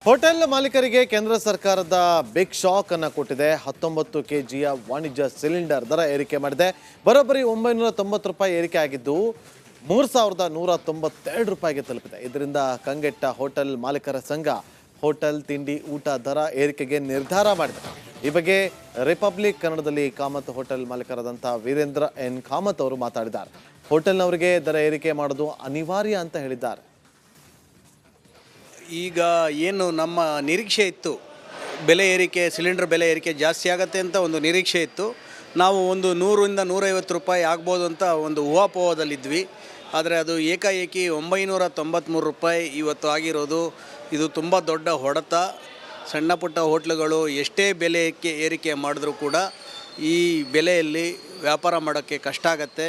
Hotel ಮಾಲೀಕರಿಗೆ ಕೇಂದ್ರ ಸರ್ಕಾರದ ಬಿಗ್ ಶಾಕ್ ಅನ್ನು ಕೊಟ್ಟಿದೆ. 19 ಕೆಜಿಯ ವಾಣಿಜ್ಯ ಸಿಲಿಂಡರ್ ದರ ಏರಿಕೆ ಮಾಡಿದೆ. ಬರೋಬ್ಬರಿ 990 ರೂಪಾಯಿ ಏರಿಕೆ ಆಗಿದ್ದು 3192 ರೂಪಾಯಿಗೆ ತಲುಪಿದೆ. ಇದರಿಂದ ಕಂಗೆಟ್ಟ ಹೋಟೆಲ್ ಮಾಲೀಕರ ಸಂಘ ಹೋಟೆಲ್ ತಿಂಡಿ ಊಟ ದರ ಏರಿಕೆಗೆ ನಿರ್ಧಾರ ಮಾಡಿದೆ. ಈ ಬಗ್ಗೆ ರಿಪಬ್ಲಿಕ್ ಕನ್ನಡದಲ್ಲಿ ಕಾಮತ್ ಹೋಟೆಲ್ ಮಾಲೀಕರಾದಂಥ ವೀರೇಂದ್ರ ಎನ್ ಕಾಮತ್ ಅವರು ಮಾತಾಡಿದ್ದಾರೆ. ಹೋಟೆಲ್ನವರಿಗೆ ದರ ಏರಿಕೆ ಮಾಡೋದು ಅನಿವಾರ್ಯ ಅಂತ ಹೇಳಿದ್ದಾರೆ. ಈಗ ಏನು ನಮ್ಮ ನಿರೀಕ್ಷೆ ಇತ್ತು, ಬೆಲೆ ಏರಿಕೆ, ಸಿಲಿಂಡರ್ ಬೆಲೆ ಏರಿಕೆ ಜಾಸ್ತಿ ಆಗುತ್ತೆ ಅಂತ ಒಂದು ನಿರೀಕ್ಷೆ ಇತ್ತು. ನಾವು ಒಂದು 100ರಿಂದ 150 ರೂಪಾಯಿ ಆಗ್ಬೋದು ಅಂತ ಒಂದು ಊಹಾಪೋಹದಲ್ಲಿದ್ವಿ. ಆದರೆ ಅದು ಏಕಾಏಕಿ 993 ರೂಪಾಯಿ ಇವತ್ತು ಆಗಿರೋದು ಇದು ತುಂಬ ದೊಡ್ಡ ಹೊಡೆತ. ಸಣ್ಣ ಪುಟ್ಟ ಹೋಟ್ಲುಗಳು ಎಷ್ಟೇ ಬೆಲೆ ಏರಿಕೆ ಮಾಡಿದ್ರೂ ಕೂಡ ಈ ಬೆಲೆಯಲ್ಲಿ ವ್ಯಾಪಾರ ಮಾಡೋಕ್ಕೆ ಕಷ್ಟ ಆಗುತ್ತೆ.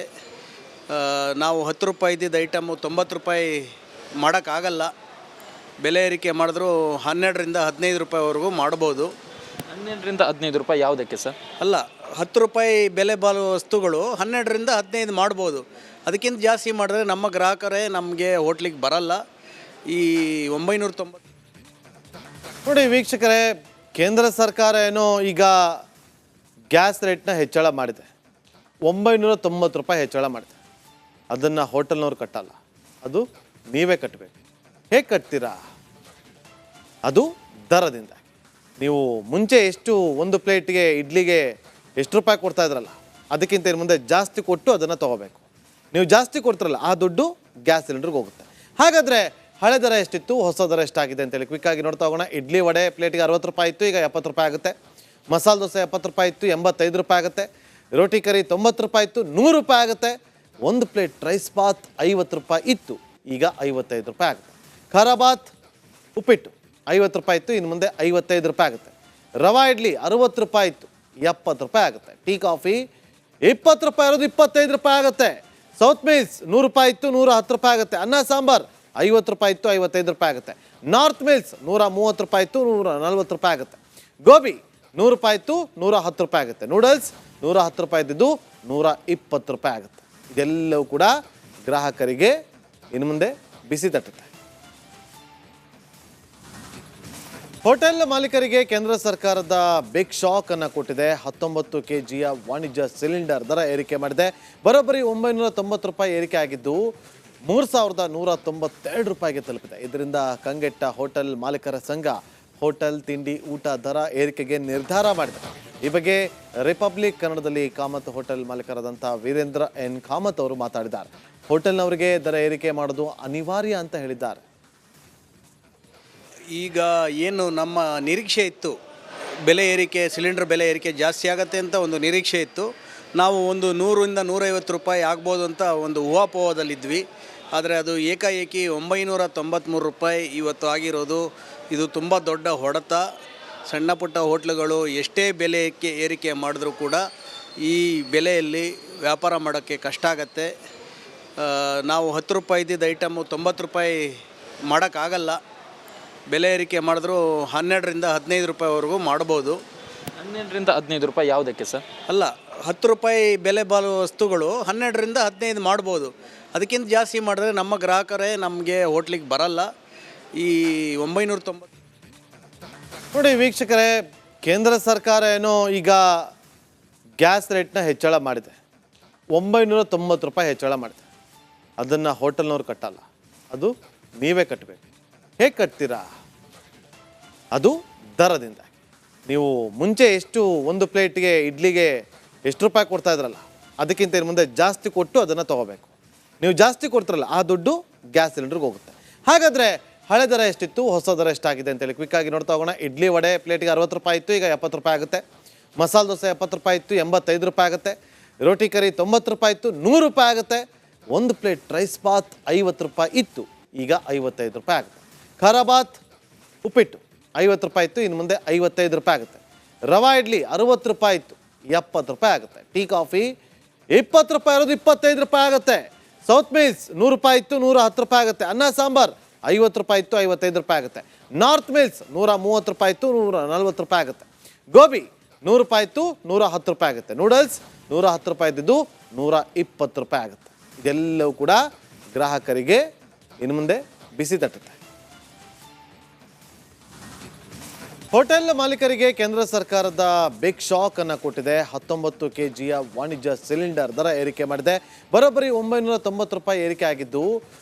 ನಾವು 10 ರೂಪಾಯಿ ಇದ್ದಿದ್ದ ಐಟಮು 90 ರೂಪಾಯಿ ಮಾಡೋಕ್ಕಾಗಲ್ಲ. ಬೆಲೆ ಏರಿಕೆ ಮಾಡಿದ್ರು 12ರಿಂದ 15 ರೂಪಾಯಿವರೆಗೂ ಮಾಡ್ಬೋದು. 12ರಿಂದ 15 ರೂಪಾಯಿ ಯಾವುದಕ್ಕೆ ಸರ್? ಅಲ್ಲ, 10 ರೂಪಾಯಿ ಬೆಲೆ ಬಾಳುವ ವಸ್ತುಗಳು 12ರಿಂದ 15 ಮಾಡ್ಬೋದು. ಅದಕ್ಕಿಂತ ಜಾಸ್ತಿ ಮಾಡಿದ್ರೆ ನಮ್ಮ ಗ್ರಾಹಕರೇ ನಮಗೆ ಹೋಟ್ಲಿಗೆ ಬರಲ್ಲ. ಈ 990 ನೋಡಿ ವೀಕ್ಷಕರೇ, ಕೇಂದ್ರ ಸರ್ಕಾರ ಏನೋ ಈಗ ಗ್ಯಾಸ್ ರೇಟ್ನ ಹೆಚ್ಚಳ ಮಾಡಿದೆ. 990 ರೂಪಾಯಿ ಹೆಚ್ಚಳ ಮಾಡಿದೆ. ಅದನ್ನು ಹೋಟೆಲ್ನವ್ರು ಕಟ್ಟಲ್ಲ, ಅದು ನೀವೇ ಕಟ್ಟಬೇಕು. ಹೇಗೆ ಕಟ್ತೀರಾ? ಅದು ದರದಿಂದ. ನೀವು ಮುಂಚೆ ಎಷ್ಟು ಒಂದು ಪ್ಲೇಟ್ಗೆ ಇಡ್ಲಿಗೆ ಎಷ್ಟು ರೂಪಾಯಿ ಕೊಡ್ತಾ ಇದ್ರಲ್ಲ, ಅದಕ್ಕಿಂತ ಇನ್ನು ಮುಂದೆ ಜಾಸ್ತಿ ಕೊಟ್ಟು ಅದನ್ನು ತೊಗೋಬೇಕು. ನೀವು ಜಾಸ್ತಿ ಕೊಡ್ತಿರಲ್ಲ, ಆ ದುಡ್ಡು ಗ್ಯಾಸ್ ಸಿಲಿಂಡರ್ಗೆ ಹೋಗುತ್ತೆ. ಹಾಗಾದರೆ ಹಳೆ ದರ ಎಷ್ಟಿತ್ತು, ಹೊಸ ದರ ಎಷ್ಟಾಗಿದೆ ಅಂತೇಳಿ ಕ್ವಿಕ್ಕಾಗಿ ನೋಡ್ತಾ ಹೋಗೋಣ. ಇಡ್ಲಿ ವಡೆ ಪ್ಲೇಟಿಗೆ 60 ರೂಪಾಯಿ ಇತ್ತು, ಈಗ 70 ರೂಪಾಯಿ ಆಗುತ್ತೆ. ಮಸಾಲೆ ದೋಸೆ 70 ರೂಪಾಯಿ ಇತ್ತು, 85 ರೂಪಾಯಿ ಆಗುತ್ತೆ. ರೋಟಿ ಕರಿ 90 ರೂಪಾಯಿ ಇತ್ತು, 100 ರೂಪಾಯಿ ಆಗುತ್ತೆ. ಒಂದು ಪ್ಲೇಟ್ ರೈಸ್ ಬಾತ್ 50 ರೂಪಾಯಿ ಇತ್ತು, ಈಗ 55 ರೂಪಾಯಿ ಆಗುತ್ತೆ. ಖಾರ ಬಾತ್ ಉಪ್ಪಿಟ್ಟು 50 ರೂಪಾಯಿ ಇತ್ತು, ಇನ್ನು ಮುಂದೆ 55 ರೂಪಾಯಿ ಆಗುತ್ತೆ. ರವಾ ಇಡ್ಲಿ 60 ರೂಪಾಯಿ ಇತ್ತು, 70 ರೂಪಾಯಿ ಆಗುತ್ತೆ. ಟೀ ಕಾಫಿ 20 ರೂಪಾಯಿ ಇರೋದು 25 ರೂಪಾಯಿ ಆಗುತ್ತೆ. ಸೌತ್ ಮೀಲ್ಸ್ 100 ರೂಪಾಯಿ ಇತ್ತು, 110 ರೂಪಾಯಿ ಆಗುತ್ತೆ. ಅನ್ನ ಸಾಂಬಾರ್ 50 ರೂಪಾಯಿ ಇತ್ತು, 55 ರೂಪಾಯಿ ಆಗುತ್ತೆ. ನಾರ್ತ್ ಮೀಲ್ಸ್ 130 ರೂಪಾಯಿ ಇತ್ತು, 140 ರೂಪಾಯಿ ಆಗುತ್ತೆ. ಗೋಬಿ 100 ರೂಪಾಯಿ ಇತ್ತು, 110 ರೂಪಾಯಿ ಆಗುತ್ತೆ. ನೂಡಲ್ಸ್ 110 ರೂಪಾಯಿ ಇದ್ದಿದ್ದು 120 ರೂಪಾಯಿ ಆಗುತ್ತೆ. ಇದೆಲ್ಲವೂ ಕೂಡ ಗ್ರಾಹಕರಿಗೆ ಇನ್ನು ಮುಂದೆ ಬಿಸಿ ತಟ್ಟುತ್ತೆ. ಹೋಟೆಲ್ ಮಾಲೀಕರಿಗೆ ಕೇಂದ್ರ ಸರ್ಕಾರದ ಬಿಗ್ ಶಾಕ್ ಅನ್ನು ಕೊಟ್ಟಿದೆ. 19 ಕೆಜಿಯ ವಾಣಿಜ್ಯ ಸಿಲಿಂಡರ್ ದರ ಏರಿಕೆ ಮಾಡಿದೆ. ಬರೋಬ್ಬರಿ 990 ರೂಪಾಯಿ ಏರಿಕೆ ಆಗಿದ್ದು 3192 ರೂಪಾಯಿಗೆ ತಲುಪಿದೆ. ಇದರಿಂದ ಕಂಗೆಟ್ಟ ಹೋಟೆಲ್ ಮಾಲೀಕರ ಸಂಘ ಹೋಟೆಲ್ ತಿಂಡಿ ಊಟ ದರ ಏರಿಕೆಗೆ ನಿರ್ಧಾರ ಮಾಡಿದೆ. ಈ ಬಗ್ಗೆ ರಿಪಬ್ಲಿಕ್ ಕನ್ನಡದಲ್ಲಿ ಕಾಮತ್ ಹೋಟೆಲ್ ಮಾಲೀಕರಾದಂಥ ವೀರೇಂದ್ರ ಎನ್ ಕಾಮತ್ ಅವರು ಮಾತಾಡಿದ್ದಾರೆ. ಹೋಟೆಲ್ನವರಿಗೆ ದರ ಏರಿಕೆ ಮಾಡೋದು ಅನಿವಾರ್ಯ ಅಂತ ಹೇಳಿದ್ದಾರೆ. ಈಗ ಏನು ನಮ್ಮ ನಿರೀಕ್ಷೆ ಇತ್ತು, ಬೆಲೆ ಏರಿಕೆ, ಸಿಲಿಂಡರ್ ಬೆಲೆ ಏರಿಕೆ ಜಾಸ್ತಿ ಆಗುತ್ತೆ ಅಂತ ಒಂದು ನಿರೀಕ್ಷೆ ಇತ್ತು. ನಾವು ಒಂದು 100ರಿಂದ 150 ರೂಪಾಯಿ ಆಗ್ಬೋದು ಅಂತ ಒಂದು ಊಹಾಪೋಹದಲ್ಲಿದ್ವಿ. ಆದರೆ ಅದು ಏಕಾಏಕಿ 993 ರೂಪಾಯಿ ಇವತ್ತು ಆಗಿರೋದು ಇದು ತುಂಬ ದೊಡ್ಡ ಹೊಡೆತ. ಸಣ್ಣ ಪುಟ್ಟ ಹೋಟ್ಲುಗಳು ಎಷ್ಟೇ ಬೆಲೆ ಏರಿಕೆ ಮಾಡಿದ್ರೂ ಕೂಡ ಈ ಬೆಲೆಯಲ್ಲಿ ವ್ಯಾಪಾರ ಮಾಡೋಕ್ಕೆ ಕಷ್ಟ ಆಗುತ್ತೆ. ನಾವು 10 ರೂಪಾಯಿ ಇದ್ದಿದ್ದ ಐಟಮು 90 ರೂಪಾಯಿ ಮಾಡೋಕ್ಕಾಗಲ್ಲ. ಬೆಲೆ ಏರಿಕೆ ಮಾಡಿದ್ರು 12ರಿಂದ 15 ರೂಪಾಯಿವರೆಗೂ ಮಾಡ್ಬೋದು. 12ರಿಂದ 15 ರೂಪಾಯಿ ಯಾವುದಕ್ಕೆ ಸರ್? ಅಲ್ಲ, 10 ರೂಪಾಯಿ ಬೆಲೆ ಬಾಳುವ ವಸ್ತುಗಳು 12ರಿಂದ 15 ಮಾಡ್ಬೋದು. ಅದಕ್ಕಿಂತ ಜಾಸ್ತಿ ಮಾಡಿದ್ರೆ ನಮ್ಮ ಗ್ರಾಹಕರೇ ನಮಗೆ ಹೋಟ್ಲಿಗೆ ಬರಲ್ಲ. ಈ 990 ನೋಡಿ ವೀಕ್ಷಕರೇ, ಕೇಂದ್ರ ಸರ್ಕಾರ ಏನೋ ಈಗ ಗ್ಯಾಸ್ ರೇಟ್ನ ಹೆಚ್ಚಳ ಮಾಡಿದೆ. 990 ರೂಪಾಯಿ ಹೆಚ್ಚಳ ಮಾಡಿದೆ. ಅದನ್ನು ಹೋಟೆಲ್ನವ್ರು ಕಟ್ಟಲ್ಲ, ಅದು ನೀವೇ ಕಟ್ಟಬೇಕು. ಹೇಗೆ ಕಟ್ತೀರಾ? ಅದು ದರದಿಂದ. ನೀವು ಮುಂಚೆ ಎಷ್ಟು ಒಂದು ಪ್ಲೇಟ್ಗೆ ಇಡ್ಲಿಗೆ ಎಷ್ಟು ರೂಪಾಯಿ ಕೊಡ್ತಾ ಇದ್ರಲ್ಲ, ಅದಕ್ಕಿಂತ ಇನ್ನು ಮುಂದೆ ಜಾಸ್ತಿ ಕೊಟ್ಟು ಅದನ್ನು ತೊಗೋಬೇಕು. ನೀವು ಜಾಸ್ತಿ ಕೊಡ್ತಿರಲ್ಲ, ಆ ದುಡ್ಡು ಗ್ಯಾಸ್ ಸಿಲಿಂಡರ್ಗೆ ಹೋಗುತ್ತೆ. ಹಾಗಾದರೆ ಹಳೆ ದರ ಎಷ್ಟಿತ್ತು, ಹೊಸ ದರ ಎಷ್ಟಾಗಿದೆ ಅಂತೇಳಿ ಕ್ವಿಕ್ಕಾಗಿ ನೋಡ್ತಾ ಹೋಗೋಣ. ಇಡ್ಲಿ ವಡೆ ಪ್ಲೇಟಿಗೆ 60 ರೂಪಾಯಿ ಇತ್ತು, ಈಗ 70 ರೂಪಾಯಿ ಆಗುತ್ತೆ. ಮಸಾಲೆ ದೋಸೆ 70 ರೂಪಾಯಿ ಇತ್ತು, 85 ರೂಪಾಯಿ ಆಗುತ್ತೆ. ರೋಟಿ ಕರಿ 90 ರೂಪಾಯಿ ಇತ್ತು, 100 ರೂಪಾಯಿ ಆಗುತ್ತೆ. ಒಂದು ಪ್ಲೇಟ್ ರೈಸ್ ಬಾತ್ 50 ರೂಪಾಯಿ ಇತ್ತು, ಈಗ 55 ರೂಪಾಯಿ ಆಗುತ್ತೆ. ಖಾರ ಬಾತ್ ಉಪ್ಪಿಟ್ಟು 50 ರೂಪಾಯಿ ಇತ್ತು, ಇನ್ನು ಮುಂದೆ 55 ರೂಪಾಯಿ ಆಗುತ್ತೆ. ರವಾ ಇಡ್ಲಿ 60 ರೂಪಾಯಿ ಇತ್ತು, 70 ರೂಪಾಯಿ ಆಗುತ್ತೆ. ಟೀ ಕಾಫಿ 20 ರೂಪಾಯಿ ಇರೋದು 25 ರೂಪಾಯಿ ಆಗುತ್ತೆ. ಸೌತ್ ಮೀಲ್ಸ್ 100 ರೂಪಾಯಿ ಇತ್ತು, 110 ರೂಪಾಯಿ ಆಗುತ್ತೆ. ಅನ್ನ ಸಾಂಬಾರ್ 50 ರೂಪಾಯಿ ಇತ್ತು, 55 ರೂಪಾಯಿ ಆಗುತ್ತೆ. ನಾರ್ತ್ ಮೀಲ್ಸ್ 130 ರೂಪಾಯಿ ಇತ್ತು, 140 ರೂಪಾಯಿ ಆಗುತ್ತೆ. ಗೋಬಿ 100 ರೂಪಾಯಿ ಇತ್ತು, 110 ರೂಪಾಯಿ ಆಗುತ್ತೆ. ನೂಡಲ್ಸ್ 110 ರೂಪಾಯಿ ಇದ್ದಿದ್ದು 120 ರೂಪಾಯಿ ಆಗುತ್ತೆ. ಇದೆಲ್ಲವೂ ಕೂಡ ಗ್ರಾಹಕರಿಗೆ ಇನ್ನು ಮುಂದೆ ಬಿಸಿ ತಟ್ಟುತ್ತೆ. ಹೋಟೆಲ್ ಮಾಲೀಕರಿಗೆ ಕೇಂದ್ರ ಸರ್ಕಾರದ ಬಿಗ್ ಶಾಕ್ ಅನ್ನು ಕೊಟ್ಟಿದೆ. 19 kgಯ ವಾಣಿಜ್ಯ ಸಿಲಿಂಡರ್ ದರ ಏರಿಕೆ ಮಾಡಿದೆ. ಬರೋಬ್ಬರಿ 990 ರೂಪಾಯಿ ಏರಿಕೆ ಆಗಿದ್ದು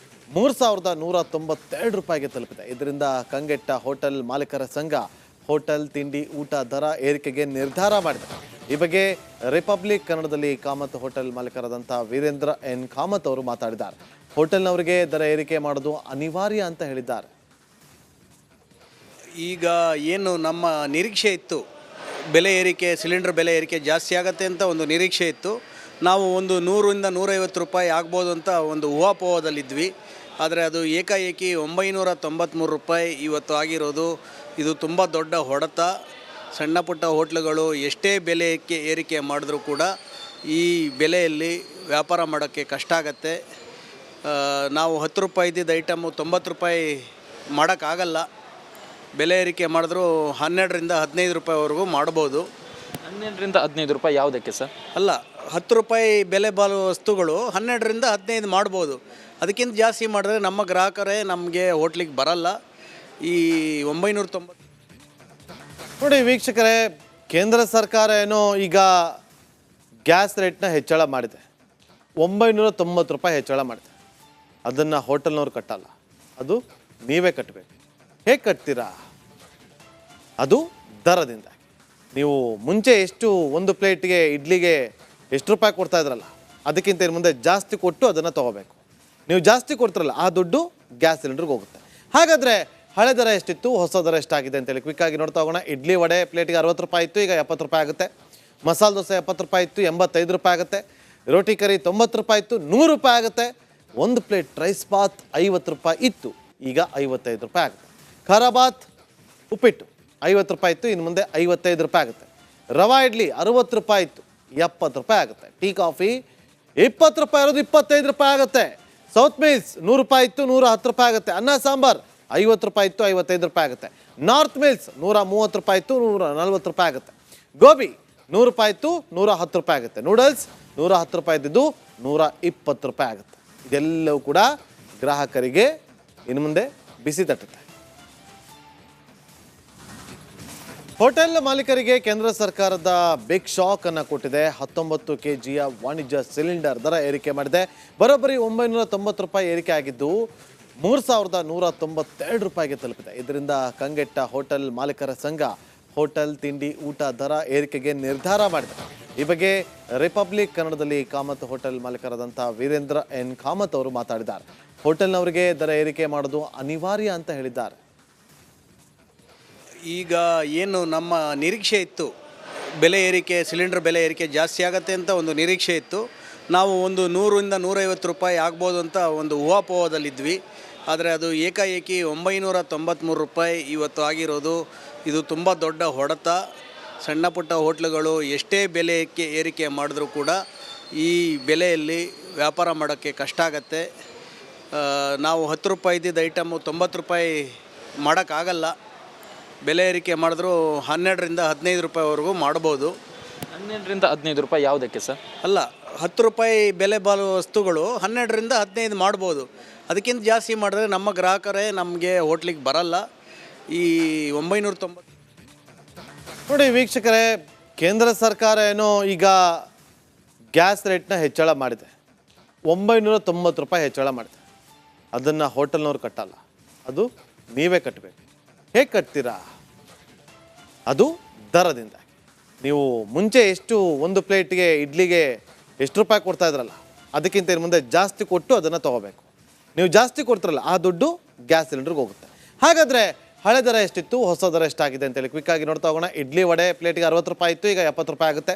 3192 ರೂಪಾಯಿಗೆ ತಲುಪಿದೆ. ಇದರಿಂದ ಕಂಗೆಟ್ಟ ಹೋಟೆಲ್ ಮಾಲೀಕರ ಸಂಘ ಹೋಟೆಲ್ ತಿಂಡಿ ಊಟ ದರ ಏರಿಕೆಗೆ ನಿರ್ಧಾರ ಮಾಡಿದೆ. ಈ ಬಗ್ಗೆ ರಿಪಬ್ಲಿಕ್ ಕನ್ನಡದಲ್ಲಿ ಕಾಮತ್ ಹೋಟೆಲ್ ಮಾಲೀಕರಾದಂಥ ವೀರೇಂದ್ರ ಎನ್ ಕಾಮತ್ ಅವರು ಮಾತಾಡಿದ್ದಾರೆ. ಹೋಟೆಲ್ನವರಿಗೆ ದರ ಏರಿಕೆ ಮಾಡೋದು ಅನಿವಾರ್ಯ ಅಂತ ಹೇಳಿದ್ದಾರೆ. ಈಗ ಏನು ನಮ್ಮ ನಿರೀಕ್ಷೆ ಇತ್ತು, ಬೆಲೆ ಏರಿಕೆ, ಸಿಲಿಂಡರ್ ಬೆಲೆ ಏರಿಕೆ ಜಾಸ್ತಿ ಆಗುತ್ತೆ ಅಂತ ಒಂದು ನಿರೀಕ್ಷೆ ಇತ್ತು. ನಾವು ಒಂದು 100ರಿಂದ 150 ರೂಪಾಯಿ ಆಗ್ಬೋದು ಅಂತ ಒಂದು ಊಹಾಪೋಹದಲ್ಲಿದ್ವಿ. ಆದರೆ ಅದು ಏಕಾಏಕಿ 993 ರೂಪಾಯಿ ಇವತ್ತು ಆಗಿರೋದು ಇದು ತುಂಬ ದೊಡ್ಡ ಹೊಡೆತ. ಸಣ್ಣ ಪುಟ್ಟ ಹೋಟ್ಲುಗಳು ಎಷ್ಟೇ ಬೆಲೆ ಏರಿಕೆ ಮಾಡಿದ್ರೂ ಕೂಡ ಈ ಬೆಲೆಯಲ್ಲಿ ವ್ಯಾಪಾರ ಮಾಡೋಕ್ಕೆ ಕಷ್ಟ ಆಗತ್ತೆ. ನಾವು 10 ರೂಪಾಯಿ ಇದ್ದಿದ್ದ ಐಟಮು 90 ರೂಪಾಯಿ ಮಾಡೋಕ್ಕಾಗಲ್ಲ. ಬೆಲೆ ಏರಿಕೆ ಮಾಡಿದ್ರು 12ರಿಂದ 15 ರೂಪಾಯಿವರೆಗೂ ಮಾಡ್ಬೋದು. 12ರಿಂದ 15 ರೂಪಾಯಿ ಯಾವುದಕ್ಕೆ ಸರ್? ಅಲ್ಲ, 10 ರೂಪಾಯಿ ಬೆಲೆ ಬಾಳುವ ವಸ್ತುಗಳು 12ರಿಂದ 15 ಮಾಡ್ಬೋದು. ಅದಕ್ಕಿಂತ ಜಾಸ್ತಿ ಮಾಡಿದ್ರೆ ನಮ್ಮ ಗ್ರಾಹಕರೇ ನಮಗೆ ಹೋಟ್ಲಿಗೆ ಬರಲ್ಲ. ಈ 990 ನೋಡಿ ವೀಕ್ಷಕರೇ, ಕೇಂದ್ರ ಸರ್ಕಾರ ಏನೋ ಈಗ ಗ್ಯಾಸ್ ರೇಟ್ನ ಹೆಚ್ಚಳ ಮಾಡಿದೆ. 990 ರೂಪಾಯಿ ಹೆಚ್ಚಳ ಮಾಡಿದೆ. ಅದನ್ನು ಹೋಟೆಲ್ನವ್ರು ಕಟ್ಟಲ್ಲ, ಅದು ನೀವೇ ಕಟ್ಟಬೇಕು. ಹೇಗೆ ಕಟ್ತೀರಾ? ಅದು ದರದಿಂದ. ನೀವು ಮುಂಚೆ ಎಷ್ಟು ಒಂದು ಪ್ಲೇಟ್ಗೆ ಇಡ್ಲಿಗೆ ಎಷ್ಟು ರೂಪಾಯಿ ಕೊಡ್ತಾ ಇದ್ರಲ್ಲ, ಅದಕ್ಕಿಂತ ಇನ್ನು ಮುಂದೆ ಜಾಸ್ತಿ ಕೊಟ್ಟು ಅದನ್ನು ತೊಗೋಬೇಕು. ನೀವು ಜಾಸ್ತಿ ಕೊಡ್ತಿರಲ್ಲ, ಆ ದುಡ್ಡು ಗ್ಯಾಸ್ ಸಿಲಿಂಡರ್ಗೆ ಹೋಗುತ್ತೆ. ಹಾಗಾದರೆ ಹಳೆ ದರ ಎಷ್ಟಿತ್ತು, ಹೊಸ ದರ ಎಷ್ಟಾಗಿದೆ ಅಂತೇಳಿ ಕ್ವಿಕ್ಕಾಗಿ ನೋಡ್ತಾ ಹೋಗೋಣ. ಇಡ್ಲಿ ವಡೆ ಪ್ಲೇಟಿಗೆ 60 ರೂಪಾಯಿ ಇತ್ತು, ಈಗ 70 ರೂಪಾಯಿ ಆಗುತ್ತೆ. ಮಸಾಲೆ ದೋಸೆ 70 ರೂಪಾಯಿ ಇತ್ತು, 85 ರೂಪಾಯಿ ಆಗುತ್ತೆ. ರೋಟಿ ಕರಿ 90 ರೂಪಾಯಿ ಇತ್ತು, 100 ರೂಪಾಯಿ ಆಗುತ್ತೆ. ಒಂದು ಪ್ಲೇಟ್ ರೈಸ್ ಬಾತ್ 50 ರೂಪಾಯಿ ಇತ್ತು, ಈಗ 55 ರೂಪಾಯಿ ಆಗುತ್ತೆ. ಖಾರ ಬಾತ್ ಉಪ್ಪಿಟ್ಟು 50 ರೂಪಾಯಿ ಇತ್ತು, ಇನ್ನು ಮುಂದೆ 55 ರೂಪಾಯಿ ಆಗುತ್ತೆ. ರವಾ ಇಡ್ಲಿ 60 ರೂಪಾಯಿ ಇತ್ತು, 70 ರೂಪಾಯಿ ಆಗುತ್ತೆ. ಟೀ ಕಾಫಿ 20 ರೂಪಾಯಿ ಇರೋದು 25 ರೂಪಾಯಿ ಆಗುತ್ತೆ. ಸೌತ್ ಮಿಲ್ಸ್ 100 ರೂಪಾಯಿ ಇತ್ತು, 110 ರೂಪಾಯಿ ಆಗುತ್ತೆ. ಅನ್ನ ಸಾಂಬಾರ್ 50 ರೂಪಾಯಿ ಇತ್ತು, 55 ರೂಪಾಯಿ ಆಗುತ್ತೆ. ನಾರ್ತ್ ಮಿಲ್ಸ್ 130 ರೂಪಾಯಿ ಇತ್ತು, 140 ರೂಪಾಯಿ ಆಗುತ್ತೆ. ಗೋಬಿ 100 ರೂಪಾಯಿ ಇತ್ತು, 110 ರೂಪಾಯಿ ಆಗುತ್ತೆ. ನೂಡಲ್ಸ್ 110 ರೂಪಾಯಿ ಇದ್ದಿದ್ದು 120 ರೂಪಾಯಿ ಆಗುತ್ತೆ. ಇದೆಲ್ಲವೂ ಕೂಡ ಗ್ರಾಹಕರಿಗೆ ಇನ್ನು ಮುಂದೆ ಬಿಸಿ ತಟ್ಟುತ್ತೆ. ಹೋಟೆಲ್ ಮಾಲೀಕರಿಗೆ ಕೇಂದ್ರ ಸರ್ಕಾರದ ಬಿಗ್ ಶಾಕ್ ಅನ್ನು ಕೊಟ್ಟಿದೆ. 19 kgಯ ವಾಣಿಜ್ಯ ಸಿಲಿಂಡರ್ ದರ ಏರಿಕೆ ಮಾಡಿದೆ. ಬರೋಬ್ಬರಿ 990 ರೂಪಾಯಿ ಏರಿಕೆ ಆಗಿದ್ದು 3192 ರೂಪಾಯಿಗೆ ತಲುಪಿದೆ. ಇದರಿಂದ ಕಂಗೆಟ್ಟ ಹೋಟೆಲ್ ಮಾಲೀಕರ ಸಂಘ ಹೋಟೆಲ್ ತಿಂಡಿ ಊಟ ದರ ಏರಿಕೆಗೆ ನಿರ್ಧಾರ ಮಾಡಿದೆ. ಈ ಬಗ್ಗೆ ರಿಪಬ್ಲಿಕ್ ಕನ್ನಡದಲ್ಲಿ ಕಾಮತ್ ಹೋಟೆಲ್ ಮಾಲೀಕರಾದಂಥ ವೀರೇಂದ್ರ ಎನ್ ಕಾಮತ್ ಅವರು ಮಾತಾಡಿದ್ದಾರೆ. ಹೋಟೆಲ್ನವರಿಗೆ ದರ ಏರಿಕೆ ಮಾಡೋದು ಅನಿವಾರ್ಯ ಅಂತ ಹೇಳಿದ್ದಾರೆ. ಈಗ ಏನು ನಮ್ಮ ನಿರೀಕ್ಷೆ ಇತ್ತು, ಬೆಲೆ ಏರಿಕೆ, ಸಿಲಿಂಡರ್ ಬೆಲೆ ಏರಿಕೆ ಜಾಸ್ತಿ ಆಗುತ್ತೆ ಅಂತ ಒಂದು ನಿರೀಕ್ಷೆ ಇತ್ತು. ನಾವು ಒಂದು 100ರಿಂದ 150 ರೂಪಾಯಿ ಆಗ್ಬೋದು ಅಂತ ಒಂದು ಊಹಾಪೋಹದಲ್ಲಿದ್ವಿ. ಆದರೆ ಅದು ಏಕಾಏಕಿ 993 ರೂಪಾಯಿ ಇವತ್ತು ಆಗಿರೋದು ಇದು ತುಂಬ ದೊಡ್ಡ ಹೊಡೆತ. ಸಣ್ಣ ಪುಟ್ಟ ಹೋಟ್ಲುಗಳು ಎಷ್ಟೇ ಬೆಲೆ ಏರಿಕೆ ಮಾಡಿದ್ರೂ ಕೂಡ ಈ ಬೆಲೆಯಲ್ಲಿ ವ್ಯಾಪಾರ ಮಾಡೋಕ್ಕೆ ಕಷ್ಟ ಆಗತ್ತೆ. ನಾವು 10 ರೂಪಾಯಿ ಇದ್ದಿದ್ದ ಐಟಮು 90 ರೂಪಾಯಿ ಮಾಡೋಕ್ಕಾಗಲ್ಲ. ಬೆಲೆ ಏರಿಕೆ ಮಾಡಿದ್ರು 12ರಿಂದ 15 ರೂಪಾಯಿವರೆಗೂ ಮಾಡ್ಬೋದು. 12ರಿಂದ 15 ರೂಪಾಯಿ ಯಾವುದಕ್ಕೆ ಸರ್? ಅಲ್ಲ, 10 ರೂಪಾಯಿ ಬೆಲೆ ಬಾಳುವ ವಸ್ತುಗಳು 12ರಿಂದ 15 ಮಾಡ್ಬೋದು. ಅದಕ್ಕಿಂತ ಜಾಸ್ತಿ ಮಾಡಿದ್ರೆ ನಮ್ಮ ಗ್ರಾಹಕರೇ ನಮಗೆ ಹೋಟ್ಲಿಗೆ ಬರಲ್ಲ. ಈ 990 ನೋಡಿ ವೀಕ್ಷಕರೇ, ಕೇಂದ್ರ ಸರ್ಕಾರ ಏನೋ ಈಗ ಗ್ಯಾಸ್ ರೇಟ್ನ ಹೆಚ್ಚಳ ಮಾಡಿದೆ. 990 ರೂಪಾಯಿ ಹೆಚ್ಚಳ ಮಾಡಿದೆ. ಅದನ್ನು ಹೋಟೆಲ್ನವ್ರು ಕಟ್ಟಲ್ಲ, ಅದು ನೀವೇ ಕಟ್ಟಬೇಕು. ಹೇಗೆ ಕಟ್ತೀರಾ? ಅದು ದರದಿಂದ. ನೀವು ಮುಂಚೆ ಎಷ್ಟು ಒಂದು ಪ್ಲೇಟ್ಗೆ ಇಡ್ಲಿಗೆ ಎಷ್ಟು ರೂಪಾಯಿ ಕೊಡ್ತಾ ಇದ್ರಲ್ಲ, ಅದಕ್ಕಿಂತ ಇನ್ನು ಮುಂದೆ ಜಾಸ್ತಿ ಕೊಟ್ಟು ಅದನ್ನು ತೊಗೋಬೇಕು. ನೀವು ಜಾಸ್ತಿ ಕೊಡ್ತಿರಲ್ಲ, ಆ ದುಡ್ಡು ಗ್ಯಾಸ್ ಸಿಲಿಂಡರ್ಗೆ ಹೋಗುತ್ತೆ. ಹಾಗಾದರೆ ಹಳೆ ದರ ಎಷ್ಟಿತ್ತು, ಹೊಸ ದರ ಎಷ್ಟಾಗಿದೆ ಅಂತೇಳಿ ಕ್ವಿಕ್ಕಾಗಿ ನೋಡ್ತಾ ಹೋಗೋಣ. ಇಡ್ಲಿ ವಡೆ ಪ್ಲೇಟಿಗೆ 60 ರೂಪಾಯಿ ಇತ್ತು, ಈಗ 70 ರೂಪಾಯಿ ಆಗುತ್ತೆ.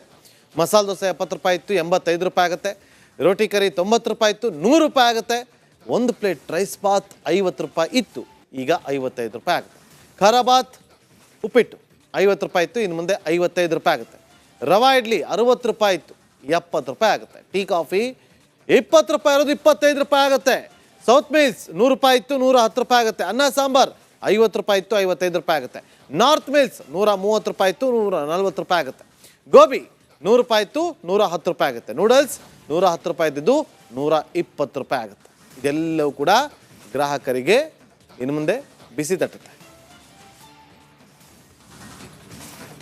ಮಸಾಲೆ ದೋಸೆ 70 ರೂಪಾಯಿ ಇತ್ತು, 85 ರೂಪಾಯಿ ಆಗುತ್ತೆ. ರೋಟಿ ಕರಿ 90 ರೂಪಾಯಿ ಇತ್ತು, 100 ರೂಪಾಯಿ ಆಗುತ್ತೆ. ಒಂದು ಪ್ಲೇಟ್ ರೈಸ್ ಬಾತ್ 50 ರೂಪಾಯಿ ಇತ್ತು, ಈಗ 55 ರೂಪಾಯಿ ಆಗುತ್ತೆ. ಖಾರ ಬಾತ್ ಉಪ್ಪಿಟ್ಟು 50 ರೂಪಾಯಿ ಇತ್ತು, ಇನ್ನು ಮುಂದೆ 55 ರೂಪಾಯಿ ಆಗುತ್ತೆ. ರವಾ ಇಡ್ಲಿ 60 ರೂಪಾಯಿ ಇತ್ತು, 70 ರೂಪಾಯಿ ಆಗುತ್ತೆ. ಟೀ ಕಾಫಿ 20 ರೂಪಾಯಿ ಇರೋದು 25 ರೂಪಾಯಿ ಆಗುತ್ತೆ. ಸೌತ್ ಮಿಲ್ಸ್ 100 ರೂಪಾಯಿ ಇತ್ತು, 110 ರೂಪಾಯಿ ಆಗುತ್ತೆ. ಅನ್ನ ಸಾಂಬಾರ್ 50 ರೂಪಾಯಿ ಇತ್ತು, 55 ರೂಪಾಯಿ ಆಗುತ್ತೆ. ನಾರ್ತ್ ಮಿಲ್ಸ್ 130 ರೂಪಾಯಿ ಇತ್ತು, 140 ರೂಪಾಯಿ ಆಗುತ್ತೆ. ಗೋಬಿ 100 ರೂಪಾಯಿ ಇತ್ತು, 110 ರೂಪಾಯಿ ಆಗುತ್ತೆ. ನೂಡಲ್ಸ್ 110 ರೂಪಾಯಿ ಇದ್ದಿದ್ದು 120 ರೂಪಾಯಿ ಆಗುತ್ತೆ. ಇದೆಲ್ಲವೂ ಕೂಡ ಗ್ರಾಹಕರಿಗೆ ಇನ್ನು ಮುಂದೆ ಬಿಸಿ ತಟ್ಟುತ್ತೆ.